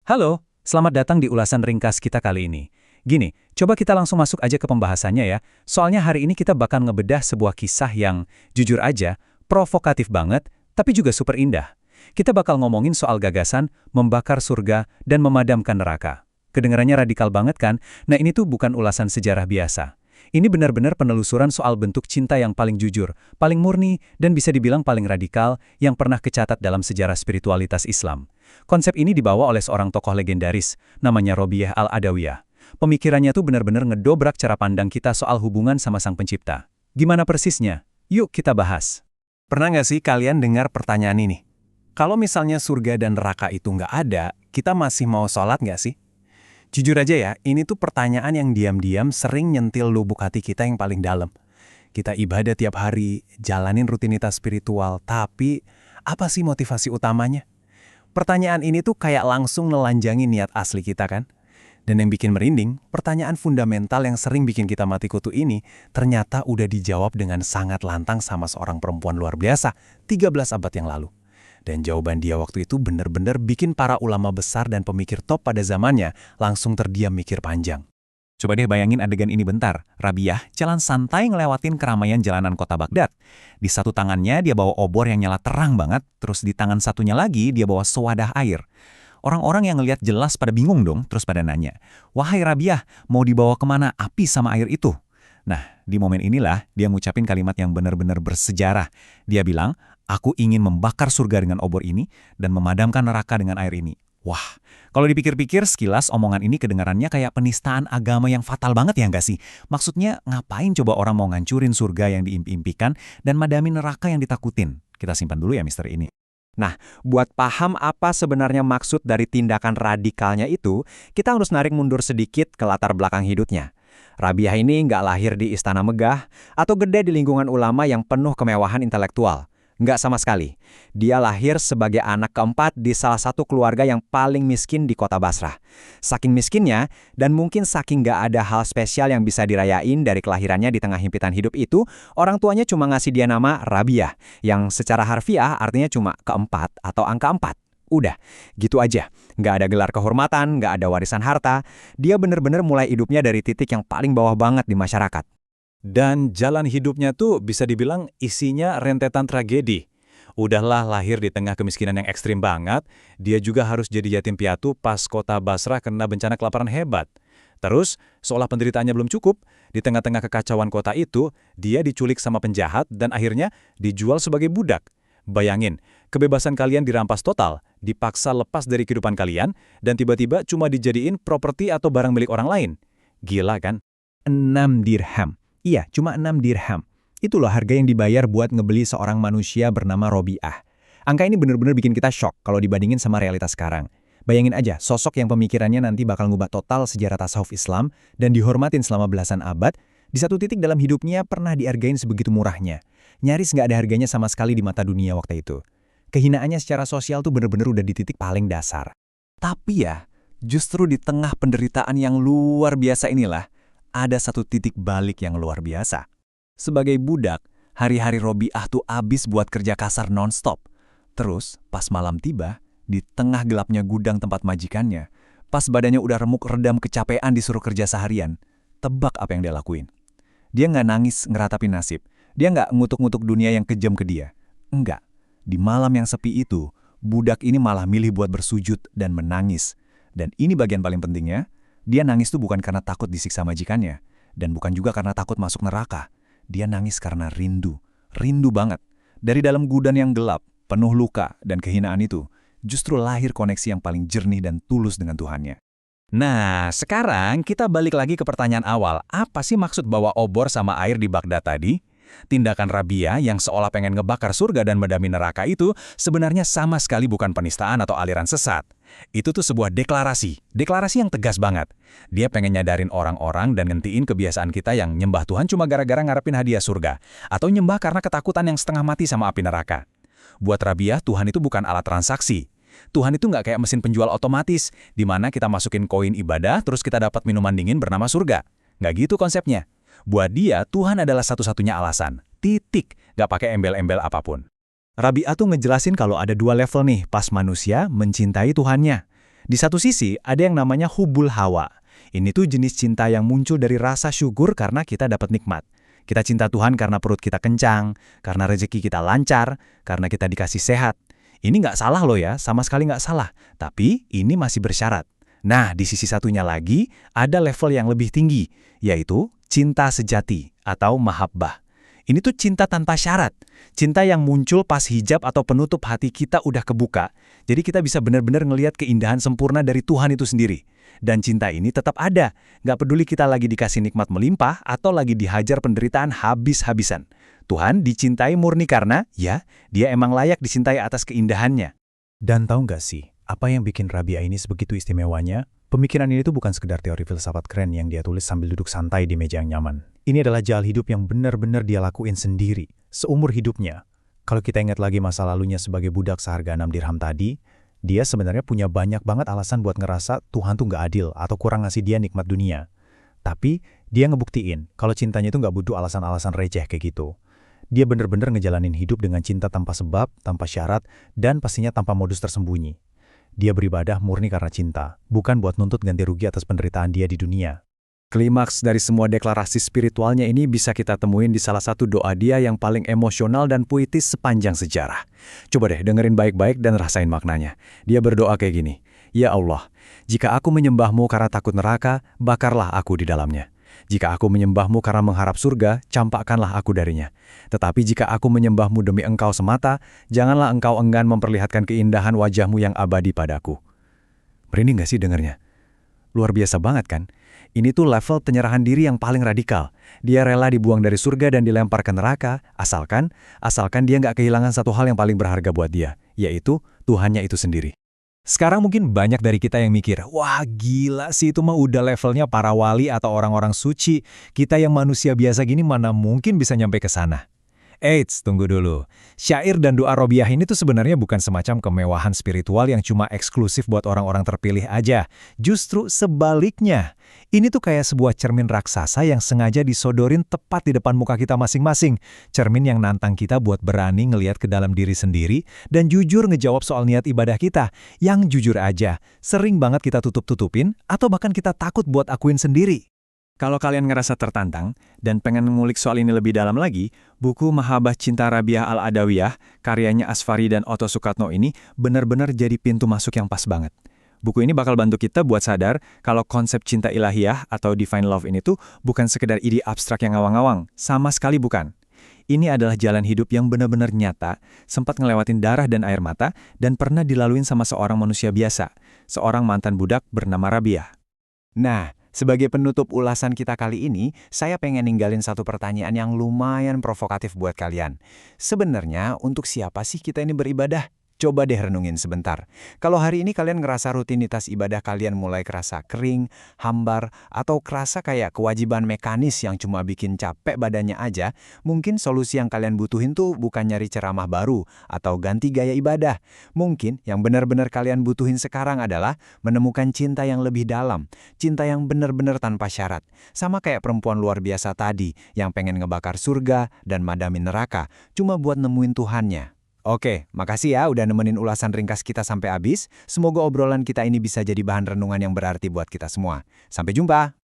Halo, selamat datang di ulasan ringkas kita kali ini. Gini, coba kita langsung masuk aja ke pembahasannya ya. Soalnya hari ini kita bakal ngebedah sebuah kisah yang, jujur aja, provokatif banget, tapi juga super indah. Kita bakal ngomongin soal gagasan, membakar surga, dan memadamkan neraka. Kedengarannya radikal banget kan? Nah ini tuh bukan ulasan sejarah biasa. Ini benar-benar penelusuran soal bentuk cinta yang paling jujur, paling murni, dan bisa dibilang paling radikal yang pernah kecatat dalam sejarah spiritualitas Islam. Konsep ini dibawa oleh seorang tokoh legendaris, namanya Robiah Al-Adawiyah. Pemikirannya tuh benar-benar ngedobrak cara pandang kita soal hubungan sama Sang Pencipta. Gimana persisnya? Yuk kita bahas. Pernah nggak sih kalian dengar pertanyaan ini? Kalau misalnya surga dan neraka itu nggak ada, kita masih mau sholat nggak sih? Jujur aja ya, ini tuh pertanyaan yang diam-diam sering nyentil lubuk hati kita yang paling dalam. Kita ibadah tiap hari, jalanin rutinitas spiritual, tapi apa sih motivasi utamanya? Pertanyaan ini tuh kayak langsung nelanjangi niat asli kita kan? Dan yang bikin merinding, pertanyaan fundamental yang sering bikin kita mati kutu ini ternyata udah dijawab dengan sangat lantang sama seorang perempuan luar biasa 13 abad yang lalu. Dan jawaban dia waktu itu bener-bener bikin para ulama besar dan pemikir top pada zamannya langsung terdiam mikir panjang. Coba deh bayangin adegan ini bentar. Rabiah jalan santai ngelewatin keramaian jalanan kota Baghdad. Di satu tangannya dia bawa obor yang nyala terang banget, terus di tangan satunya lagi dia bawa sewadah air. Orang-orang yang ngelihat jelas pada bingung dong, terus pada nanya, "Wahai Rabiah, mau dibawa kemana api sama air itu?" Nah, di momen inilah dia ngucapin kalimat yang benar-benar bersejarah. Dia bilang, "Aku ingin membakar surga dengan obor ini dan memadamkan neraka dengan air ini." Wah, kalau dipikir-pikir sekilas omongan ini kedengarannya kayak penistaan agama yang fatal banget ya nggak sih? Maksudnya ngapain coba orang mau ngancurin surga yang diimpi-impikan dan madamin neraka yang ditakutin? Kita simpan dulu ya misteri ini. Nah, buat paham apa sebenarnya maksud dari tindakan radikalnya itu, kita harus narik mundur sedikit ke latar belakang hidupnya. Rabiah ini nggak lahir di istana megah atau gede di lingkungan ulama yang penuh kemewahan intelektual. Nggak sama sekali. Dia lahir sebagai anak keempat di salah satu keluarga yang paling miskin di kota Basrah. Saking miskinnya, dan mungkin saking nggak ada hal spesial yang bisa dirayain dari kelahirannya di tengah himpitan hidup itu, orang tuanya cuma ngasih dia nama Rabiah, yang secara harfiah artinya cuma keempat atau angka 4. Udah, gitu aja. Nggak ada gelar kehormatan, nggak ada warisan harta. Dia bener-bener mulai hidupnya dari titik yang paling bawah banget di masyarakat. Dan jalan hidupnya tuh bisa dibilang isinya rentetan tragedi. Udahlah lahir di tengah kemiskinan yang ekstrim banget, dia juga harus jadi yatim piatu pas kota Basrah kena bencana kelaparan hebat. Terus, seolah penderitaannya belum cukup, di tengah-tengah kekacauan kota itu, dia diculik sama penjahat dan akhirnya dijual sebagai budak. Bayangin, kebebasan kalian dirampas total, dipaksa lepas dari kehidupan kalian, dan tiba-tiba cuma dijadiin properti atau barang milik orang lain. Gila kan? 6 dirham. Iya, cuma 6 dirham. Itu loh harga yang dibayar buat ngebeli seorang manusia bernama Robiah. Angka ini bener-bener bikin kita shock kalau dibandingin sama realitas sekarang. Bayangin aja, sosok yang pemikirannya nanti bakal ngubah total sejarah tasawuf Islam dan dihormatin selama belasan abad, di satu titik dalam hidupnya pernah dihargain sebegitu murahnya. Nyaris nggak ada harganya sama sekali di mata dunia waktu itu. Kehinaannya secara sosial tuh bener-bener udah di titik paling dasar. Tapi ya, justru di tengah penderitaan yang luar biasa inilah, ada satu titik balik yang luar biasa. Sebagai budak, hari-hari Robiah tuh abis buat kerja kasar non-stop. Terus, pas malam tiba, di tengah gelapnya gudang tempat majikannya, pas badannya udah remuk redam kecapean disuruh kerja seharian, tebak apa yang dia lakuin? Dia nggak nangis ngeratapi nasib. Dia nggak ngutuk-ngutuk dunia yang kejam ke dia. Enggak. Di malam yang sepi itu, budak ini malah milih buat bersujud dan menangis. Dan ini bagian paling pentingnya, dia nangis tuh bukan karena takut disiksa majikannya, dan bukan juga karena takut masuk neraka. Dia nangis karena rindu, rindu banget. Dari dalam gudang yang gelap, penuh luka dan kehinaan itu, justru lahir koneksi yang paling jernih dan tulus dengan Tuhannya. Nah, sekarang kita balik lagi ke pertanyaan awal. Apa sih maksud bawa obor sama air di Baghdad tadi? Tindakan Rabiah yang seolah pengen ngebakar surga dan memadami neraka itu sebenarnya sama sekali bukan penistaan atau aliran sesat. Itu tuh sebuah deklarasi yang tegas banget. Dia pengen nyadarin orang-orang dan ngentiin kebiasaan kita yang nyembah Tuhan cuma gara-gara ngarepin hadiah surga, atau nyembah karena ketakutan yang setengah mati sama api neraka. Buat Rabiah, Tuhan itu bukan alat transaksi. Tuhan itu nggak kayak mesin penjual otomatis, di mana kita masukin koin ibadah terus kita dapat minuman dingin bernama surga. Nggak gitu konsepnya. Buat dia, Tuhan adalah satu-satunya alasan. Titik, nggak pakai embel-embel apapun. Rabiah tuh ngejelasin kalau ada dua level nih pas manusia mencintai Tuhannya. Di satu sisi, ada yang namanya hubul hawa. Ini tuh jenis cinta yang muncul dari rasa syukur karena kita dapat nikmat. Kita cinta Tuhan karena perut kita kencang, karena rezeki kita lancar, karena kita dikasih sehat. Ini nggak salah loh ya, sama sekali nggak salah. Tapi ini masih bersyarat. Nah, di sisi satunya lagi, ada level yang lebih tinggi, yaitu cinta sejati atau mahabbah. Ini tuh cinta tanpa syarat. Cinta yang muncul pas hijab atau penutup hati kita udah kebuka. Jadi kita bisa benar-benar ngelihat keindahan sempurna dari Tuhan itu sendiri. Dan cinta ini tetap ada. Nggak peduli kita lagi dikasih nikmat melimpah atau lagi dihajar penderitaan habis-habisan. Tuhan dicintai murni karena, ya, dia emang layak dicintai atas keindahannya. Dan tahu nggak sih, apa yang bikin Rabia ini sebegitu istimewanya? Pemikiran ini tuh bukan sekedar teori filsafat keren yang dia tulis sambil duduk santai di meja yang nyaman. Ini adalah jalan hidup yang benar-benar dia lakuin sendiri, seumur hidupnya. Kalau kita ingat lagi masa lalunya sebagai budak seharga 6 dirham tadi, dia sebenarnya punya banyak banget alasan buat ngerasa Tuhan tuh nggak adil atau kurang ngasih dia nikmat dunia. Tapi, dia ngebuktiin kalau cintanya itu nggak butuh alasan-alasan receh kayak gitu. Dia benar-benar ngejalanin hidup dengan cinta tanpa sebab, tanpa syarat, dan pastinya tanpa modus tersembunyi. Dia beribadah murni karena cinta, bukan buat nuntut ganti rugi atas penderitaan dia di dunia. Klimaks dari semua deklarasi spiritualnya ini bisa kita temuin di salah satu doa dia yang paling emosional dan puitis sepanjang sejarah. Coba deh dengerin baik-baik dan rasain maknanya. Dia berdoa kayak gini, "Ya Allah, jika aku menyembahmu karena takut neraka, bakarlah aku di dalamnya. Jika aku menyembahmu karena mengharap surga, campakkanlah aku darinya. Tetapi jika aku menyembahmu demi engkau semata, janganlah engkau enggan memperlihatkan keindahan wajahmu yang abadi padaku." Merinding gak sih dengernya? Luar biasa banget kan? Ini tuh level penyerahan diri yang paling radikal. Dia rela dibuang dari surga dan dilempar ke neraka, asalkan dia nggak kehilangan satu hal yang paling berharga buat dia, yaitu Tuhannya itu sendiri. Sekarang mungkin banyak dari kita yang mikir, wah gila sih itu mah udah levelnya para wali atau orang-orang suci. Kita yang manusia biasa gini mana mungkin bisa nyampe ke sana. Eits, tunggu dulu. Syair dan doa Robiah ini tuh sebenarnya bukan semacam kemewahan spiritual yang cuma eksklusif buat orang-orang terpilih aja. Justru sebaliknya. Ini tuh kayak sebuah cermin raksasa yang sengaja disodorin tepat di depan muka kita masing-masing. Cermin yang nantang kita buat berani ngelihat ke dalam diri sendiri dan jujur ngejawab soal niat ibadah kita. Yang jujur aja, sering banget kita tutup-tutupin atau bahkan kita takut buat akuin sendiri. Kalau kalian ngerasa tertantang dan pengen mengulik soal ini lebih dalam lagi, buku Mahabbah Cinta Rabiah Al-Adawiyah, karyanya Asfari dan Otto Sukatno ini benar-benar jadi pintu masuk yang pas banget. Buku ini bakal bantu kita buat sadar kalau konsep cinta ilahiyah atau divine love ini tuh bukan sekedar ide abstrak yang ngawang-ngawang, sama sekali bukan. Ini adalah jalan hidup yang benar-benar nyata, sempat ngelewatin darah dan air mata, dan pernah dilaluin sama seorang manusia biasa, seorang mantan budak bernama Rabiah. Nah, sebagai penutup ulasan kita kali ini, saya pengen ninggalin satu pertanyaan yang lumayan provokatif buat kalian. Sebenarnya, untuk siapa sih kita ini beribadah? Coba deh renungin sebentar. Kalau hari ini kalian ngerasa rutinitas ibadah kalian mulai kerasa kering, hambar, atau kerasa kayak kewajiban mekanis yang cuma bikin capek badannya aja, mungkin solusi yang kalian butuhin tuh bukan nyari ceramah baru atau ganti gaya ibadah. Mungkin yang benar-benar kalian butuhin sekarang adalah menemukan cinta yang lebih dalam, cinta yang benar-benar tanpa syarat. Sama kayak perempuan luar biasa tadi yang pengen ngebakar surga dan madamin neraka, cuma buat nemuin Tuhannya. Oke, makasih ya udah nemenin ulasan ringkas kita sampai habis. Semoga obrolan kita ini bisa jadi bahan renungan yang berarti buat kita semua. Sampai jumpa!